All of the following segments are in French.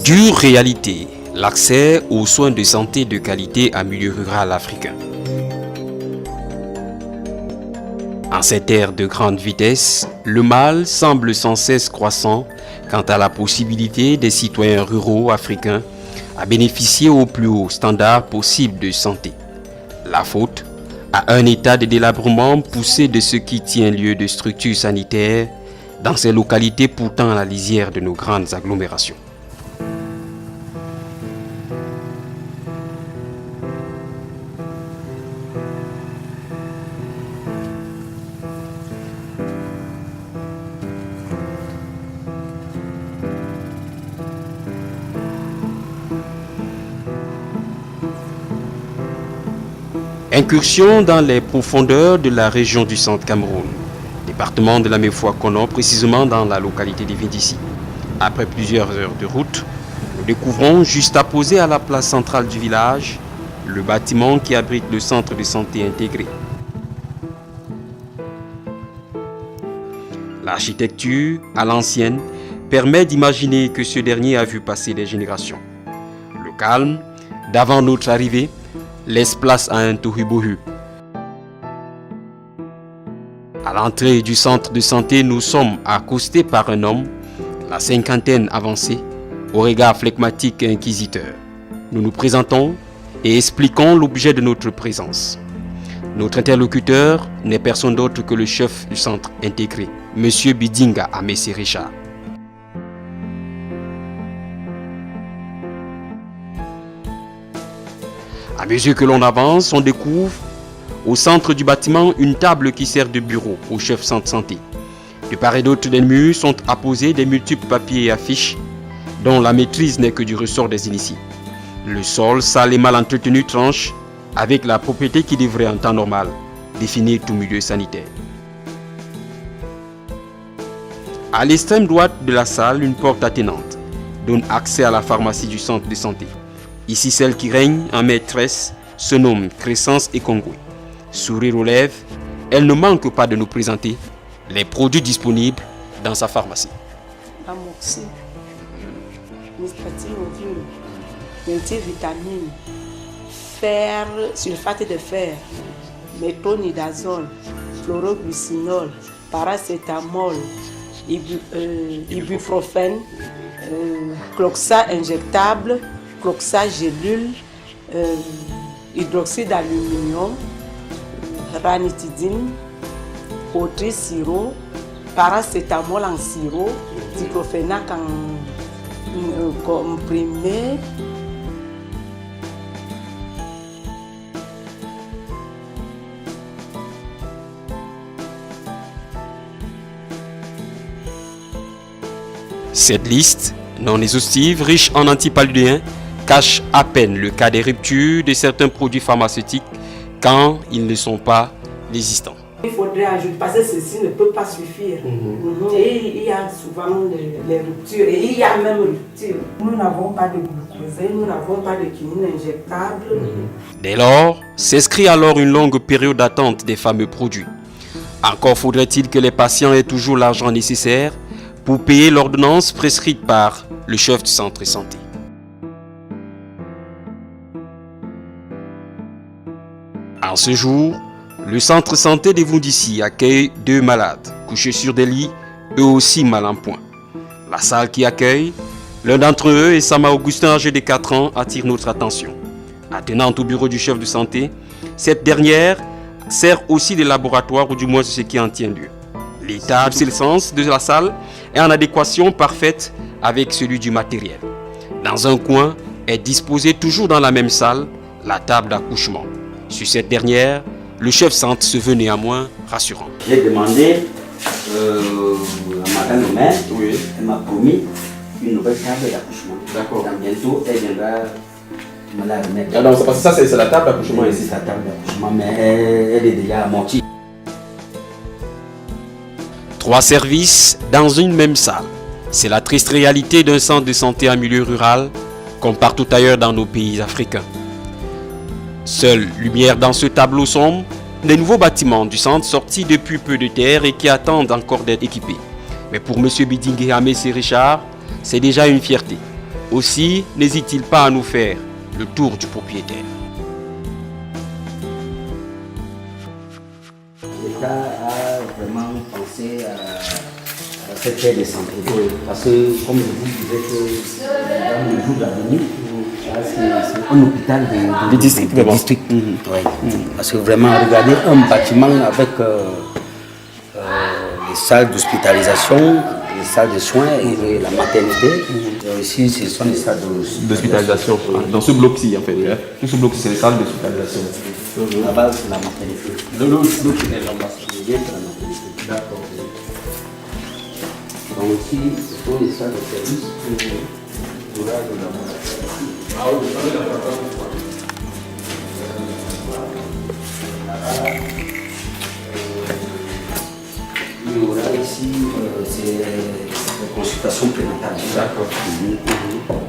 Dure réalité, l'accès aux soins de santé de qualité en milieu rural africain. En cette ère de grande vitesse, le mal semble sans cesse croissant quant à la possibilité des citoyens ruraux africains à bénéficier au plus haut standard possible de santé. La faute à un état de délabrement poussé de ce qui tient lieu de structures sanitaires dans ces localités pourtant à la lisière de nos grandes agglomérations. Incursion dans les profondeurs de la région du Centre Cameroun, département de la Méfoua-Kono, précisément dans la localité de Vindissi. Après plusieurs heures de route, nous découvrons, juste apposé à la place centrale du village, le bâtiment qui abrite le centre de santé intégré. L'architecture, à l'ancienne, permet d'imaginer que ce dernier a vu passer des générations. Le calme, d'avant notre arrivée, laisse place à un tohu-bohu. À l'entrée du centre de santé, nous sommes accostés par un homme, la cinquantaine avancée, au regard flegmatique et inquisiteur. Nous nous présentons et expliquons l'objet de notre présence. Notre interlocuteur n'est personne d'autre que le chef du centre intégré, M. Bidinga Amessé Richard. À mesure que l'on avance, on découvre au centre du bâtiment une table qui sert de bureau au chef centre santé. De part et d'autre des murs sont apposés des multiples papiers et affiches dont la maîtrise n'est que du ressort des initiés. Le sol sale et mal entretenu tranche avec la propriété qui devrait en temps normal définir tout milieu sanitaire. À l'extrême droite de la salle, une porte attenante donne accès à la pharmacie du centre de santé. Ici, celle qui règne en maîtresse se nomme Crescence Ekongwe. Sourire aux lèvres, elle ne manque pas de nous présenter les produits disponibles dans sa pharmacie. Amoxy, Nistatinodine, multivitamine, fer, sulfate de fer, métronidazole, chloroglucinol, paracétamol, ibuprofène, cloxa injectable, cloxa gélule, hydroxyde d'aluminium, ranitidine, Otri sirop, paracétamol en sirop, diclofenac en comprimé. Cette liste, non exhaustive, riche en antipaludéens, cache à peine le cas des ruptures de certains produits pharmaceutiques quand ils ne sont pas résistants. Il faudrait ajouter, parce que ceci ne peut pas suffire. Et il y a souvent les ruptures, et il y a même rupture. Nous n'avons pas de glucose, nous n'avons pas de quinine injectable. Dès lors, s'inscrit alors une longue période d'attente des fameux produits. Encore faudrait-il que les patients aient toujours l'argent nécessaire pour payer l'ordonnance prescrite par le chef du centre de santé. En ce jour, le centre santé de Vindissi accueille 2 malades, couchés sur des lits, eux aussi mal en point. La salle qui accueille, l'un d'entre eux est Sama Augustin, âgé de 4 ans, attire notre attention. Attenante au bureau du chef de santé, cette dernière sert aussi de laboratoire, ou du moins ce qui en tient lieu. L'état de l'essence de la salle est en adéquation parfaite avec celui du matériel. Dans un coin est disposée toujours dans la même salle la table d'accouchement. Sur cette dernière, le chef centre se veut néanmoins rassurant. J'ai demandé à madame le maire, elle m'a promis une nouvelle table d'accouchement. D'accord. Bientôt, elle viendra me la remettre. Ah non, parce que ça, c'est la table d'accouchement ici. C'est la table d'accouchement, mais elle est déjà amortie. 3 services dans une même salle. C'est la triste réalité d'un centre de santé en milieu rural, comme partout ailleurs dans nos pays africains. Seule lumière dans ce tableau sombre, des nouveaux bâtiments du centre sortis depuis peu de terre et qui attendent encore d'être équipés. Mais pour M. Bidinga Amessé Richard, c'est déjà une fierté. Aussi n'hésite-t-il pas à nous faire le tour du propriétaire. L'État a vraiment pensé à cette aide de santé. Parce que, comme je vous disais, que dans le jour d'avenir, c'est un hôpital de district. Ouais. Parce que vraiment, regardez un bâtiment avec les salles d'hospitalisation, les salles de soins et la maternité. Et aussi, ce sont les salles D'hospitalisation. Dans ce bloc-ci, en fait. Tout ce bloc-ci, c'est les salles d'hospitalisation. Là-bas, c'est la maternité. L'autre, c'est l'ambassadeur, c'est la maternité. D'accord. Donc ici, ce sont les salles de service. Il y aura ici, c'est la consultation prénatale. D'accord.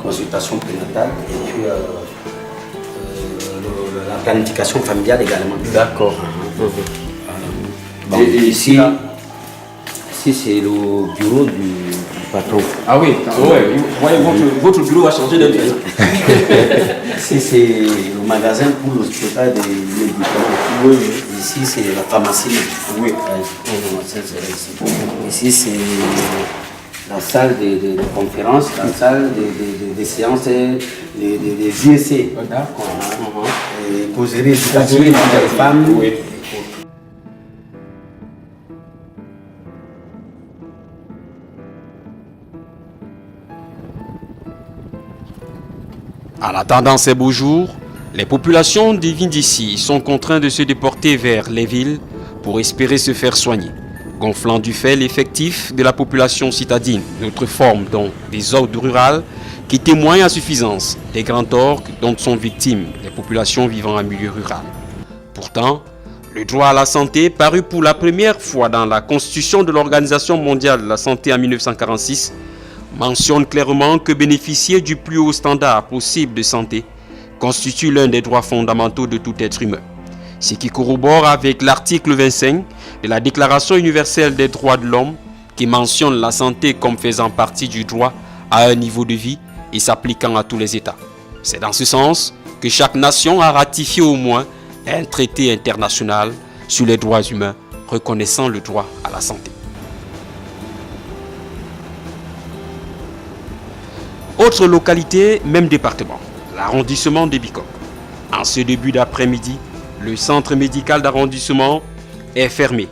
Consultation prénatale et puis la planification familiale également. D'accord. Et ici, c'est le bureau du patron. Ah oui, votre bureau va changer de pièce. Ici, c'est le magasin pour l'hospital des médicaments. Oui. Ici, c'est la pharmacie. Oui. Ici, c'est la salle de conférence, la salle des séances des IEC. D'accord. Et causerie éducative des femmes. Oui. En attendant ces beaux jours, les populations des Vindissi sont contraintes de se déporter vers les villes pour espérer se faire soigner, gonflant du fait l'effectif de la population citadine, notre forme donc des ordres rurales qui témoignent à suffisance des grands torts dont sont victimes les populations vivant en milieu rural. Pourtant, le droit à la santé, paru pour la première fois dans la Constitution de l'Organisation mondiale de la santé en 1946, mentionne clairement que bénéficier du plus haut standard possible de santé constitue l'un des droits fondamentaux de tout être humain. Ce qui corrobore avec l'article 25 de la Déclaration universelle des droits de l'homme qui mentionne la santé comme faisant partie du droit à un niveau de vie et s'appliquant à tous les États. C'est dans ce sens que chaque nation a ratifié au moins un traité international sur les droits humains reconnaissant le droit à la santé. Autre localité, même département, l'arrondissement de Bikok. En ce début d'après-midi, le centre médical d'arrondissement est fermé.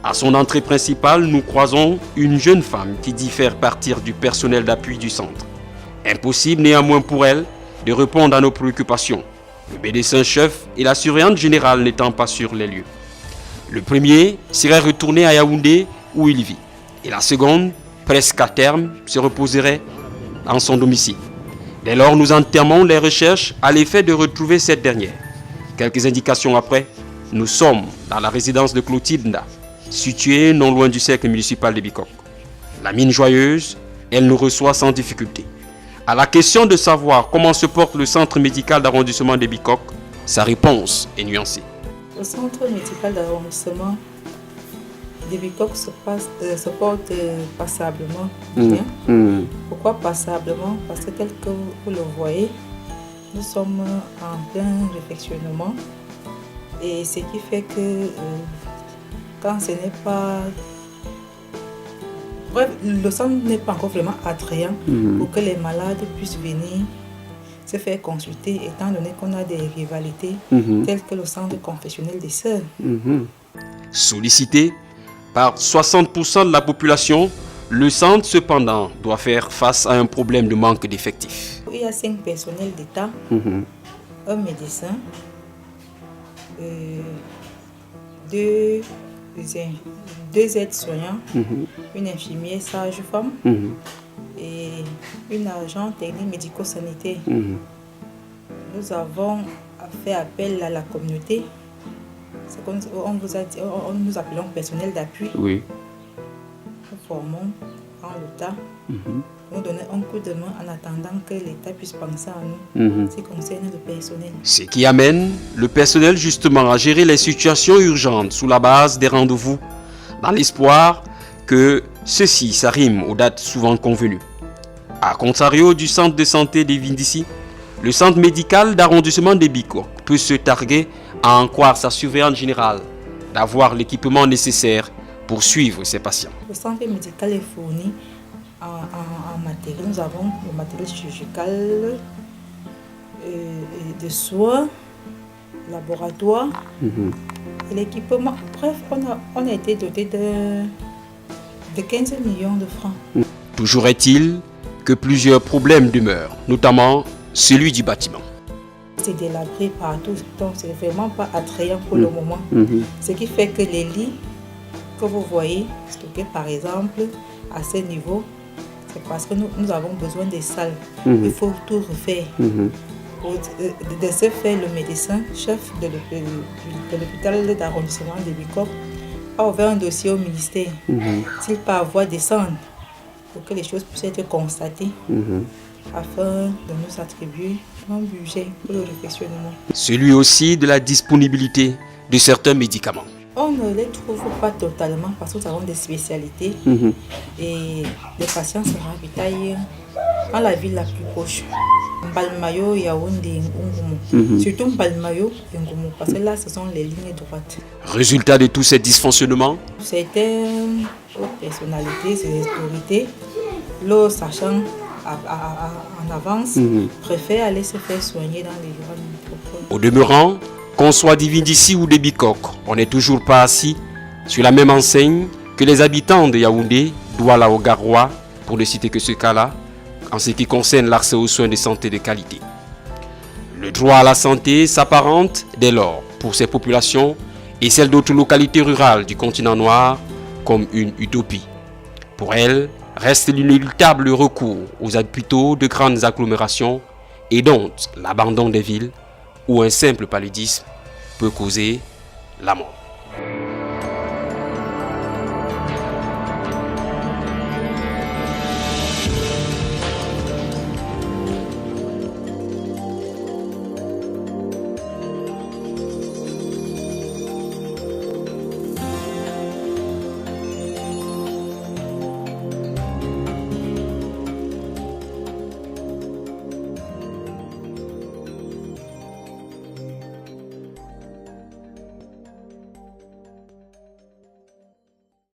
À son entrée principale, nous croisons une jeune femme qui dit faire partir du personnel d'appui du centre. Impossible néanmoins pour elle de répondre à nos préoccupations, le médecin-chef et la surveillante générale n'étant pas sur les lieux. Le premier serait retourné à Yaoundé où il vit, et la seconde, presque à terme, se reposerait dans son domicile. Dès lors, nous entamons les recherches à l'effet de retrouver cette dernière. Quelques indications après, nous sommes dans la résidence de Clotilde Nda, située non loin du cercle municipal de Bikok. La mine joyeuse, elle nous reçoit sans difficulté. À la question de savoir comment se porte le centre médical d'arrondissement de Bikok, sa réponse est nuancée. Le centre médical d'arrondissement de Bikok se porte passablement bien. Pourquoi passablement? Parce que tel que vous le voyez, nous sommes en plein réfectionnement. Et ce qui fait que quand ce n'est pas... Bref, le centre n'est pas encore vraiment attrayant pour que les malades puissent venir se faire consulter, étant donné qu'on a des rivalités telles que le centre confessionnel des sœurs. Sollicité par 60% de la population, le centre cependant doit faire face à un problème de manque d'effectifs. Il y a 5 personnels d'État, un médecin, 2 aides-soignants, une infirmière sage-femme et une agent technique médico-sanitaire. Nous avons fait appel à la communauté. Nous appelons personnel d'appui. Oui. Nous formons en l'État. Nous donnons un coup de main en attendant que l'État puisse penser à nous, ce qui concerne le personnel. Ce qui amène le personnel justement à gérer les situations urgentes sous la base des rendez-vous, dans l'espoir que ceci s'arrime aux dates souvent convenues. A contrario du centre de santé de Vindissi, le centre médical d'arrondissement de Bikok peut se targuer à en croire sa surveillante générale d'avoir l'équipement nécessaire pour suivre ses patients. Le centre médical est fourni en matériel. Nous avons le matériel chirurgical, de soins, laboratoire et l'équipement. Bref, on a été doté de 15 millions de francs. Toujours est-il que plusieurs problèmes demeurent, notamment celui du bâtiment. C'est délabré partout, donc c'est vraiment pas attrayant pour le moment. Ce qui fait que les lits que vous voyez stockés par exemple à ce niveau, c'est parce que nous avons besoin des salles. Il faut tout refaire. De ce fait, le médecin chef de l'hôpital d'arrondissement de Bikok a ouvert un dossier au ministère. S'il peut avoir descendre pour que les choses puissent être constatées afin de nous attribuer un budget pour le réfectionnement. Celui aussi de la disponibilité de certains médicaments. On ne les trouve pas totalement parce que nous avons des spécialités et les patients se ravitaillent dans la ville la plus proche. Mbalmayo, Yaoundé, Ngoumou. Surtout Mbalmayo et Ngoumou parce que là ce sont les lignes droites. Résultat de tous ces dysfonctionnements, certaines personnalités, ces autorités, le sachant en avance, préfèrent aller se faire soigner dans les grandes métropoles. au demeurant, qu'on soit d'Ivindissi ou de Bikok, on n'est toujours pas assis sur la même enseigne que les habitants de Yaoundé, Douala ou Garoua, pour ne citer que ce cas-là, en ce qui concerne l'accès aux soins de santé de qualité. Le droit à la santé s'apparente dès lors pour ces populations et celles d'autres localités rurales du continent noir comme une utopie. Pour elles, reste l'inéluctable recours aux hôpitaux de grandes agglomérations et dont l'abandon des villes où un simple paludisme peut causer la mort.